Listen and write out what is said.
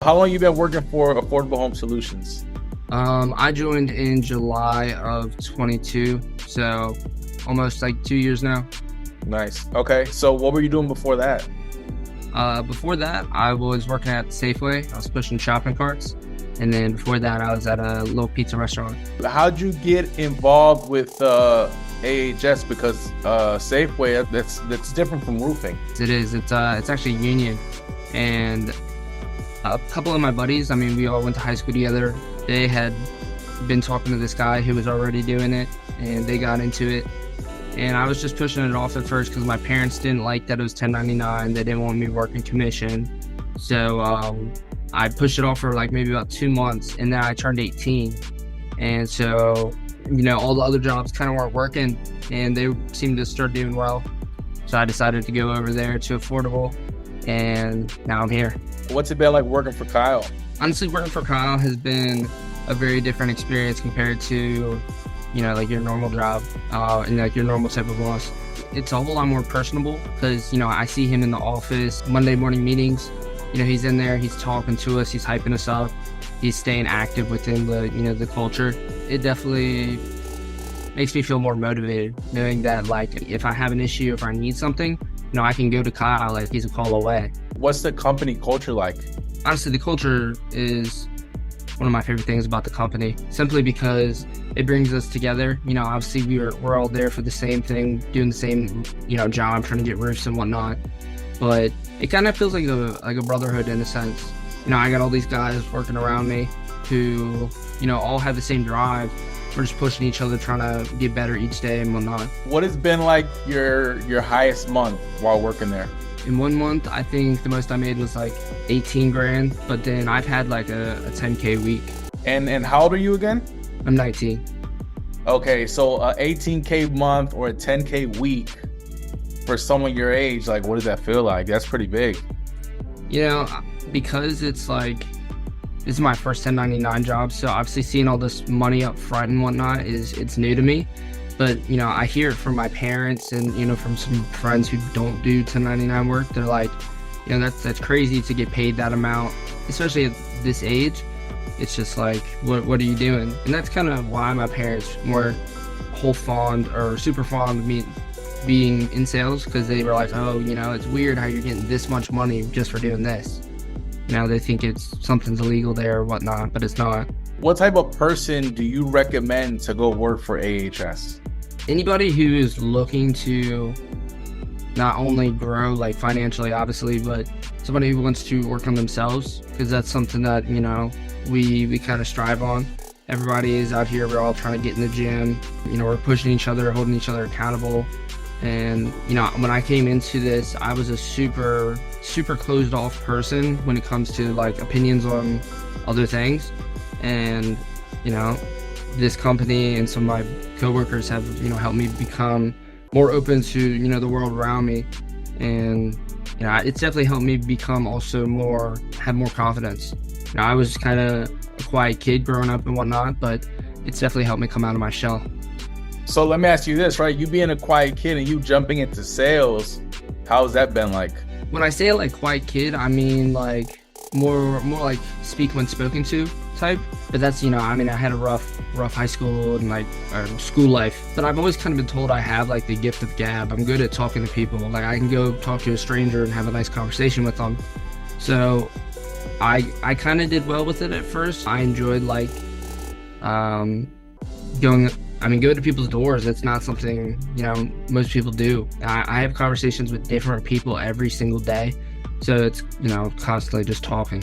How long you been working for Affordable Home Solutions? I joined in July of 22, so almost like 2 years now. Nice. Okay. So what were you doing before that? Before that, I was working at Safeway. I was pushing shopping carts. And then before that, I was at a little pizza restaurant. How'd you get involved with AHS? Because Safeway, that's different from roofing. It is. It's actually union. And a couple of my buddies, we all went to high school together. They had been talking to this guy who was already doing it, and they got into it. And I was just pushing it off at first because my parents didn't like that it was 1099. They didn't want me working commission. So I pushed it off for like maybe about 2 months, and then I turned 18. And so, all the other jobs kind of weren't working, and they seemed to start doing well. So I decided to go over there to Affordable, and now I'm here. What's it been like working for Kyle? Honestly, working for Kyle has been a very different experience compared to, like your normal job and like your normal type of boss. It's a whole lot more personable because, I see him in the office, Monday morning meetings. He's in there, he's talking to us, he's hyping us up, he's staying active within the culture. It definitely makes me feel more motivated knowing that, like, if I have an issue, if I need something, I can go to Kyle, like he's a call away. What's the company culture like? Honestly, the culture is one of my favorite things about the company, simply because it brings us together. Obviously we're all there for the same thing, doing the same, job, trying to get roofs and whatnot. But it kind of feels like a brotherhood in a sense. I got all these guys working around me who, all have the same drive. We're just pushing each other, trying to get better each day and whatnot. What has been like your highest month while working there? In 1 month, I think the most I made was like 18 grand, but then I've had like a 10K week. And how old are you again? I'm 19. Okay, so a 18K month or a 10K week for someone your age, like what does that feel like? That's pretty big. Because it's like, this is my first 1099 job, so obviously seeing all this money up front and whatnot it's new to me. But, I hear it from my parents and, from some friends who don't do 1099 work. They're like, that's crazy to get paid that amount, especially at this age. It's just like, what are you doing? And that's kind of why my parents were super fond of me being in sales, because they were like, oh, it's weird how you're getting this much money just for doing this. Now they think something's illegal there or whatnot, but it's not. What type of person do you recommend to go work for AHS? Anybody who is looking to not only grow like financially, obviously, but somebody who wants to work on themselves, because that's something that, we kind of strive on. Everybody is out here, we're all trying to get in the gym, we're pushing each other, holding each other accountable. And, when I came into this, I was a super closed off person when it comes to like opinions on other things. And, this company and some of my coworkers have, helped me become more open to, the world around me. And, it's definitely helped me become also have more confidence. I was kind of a quiet kid growing up and whatnot, but it's definitely helped me come out of my shell. So let me ask you this, right? You being a quiet kid and you jumping into sales, how's that been like? When I say like quiet kid, I mean like more like speak when spoken to type. But that's, I had a rough high school and like school life. But I've always kind of been told I have like the gift of gab. I'm good at talking to people. Like I can go talk to a stranger and have a nice conversation with them. So I kind of did well with it at first. I enjoyed like going to people's doors. It's not something, most people do. I have conversations with different people every single day. So it's, constantly just talking.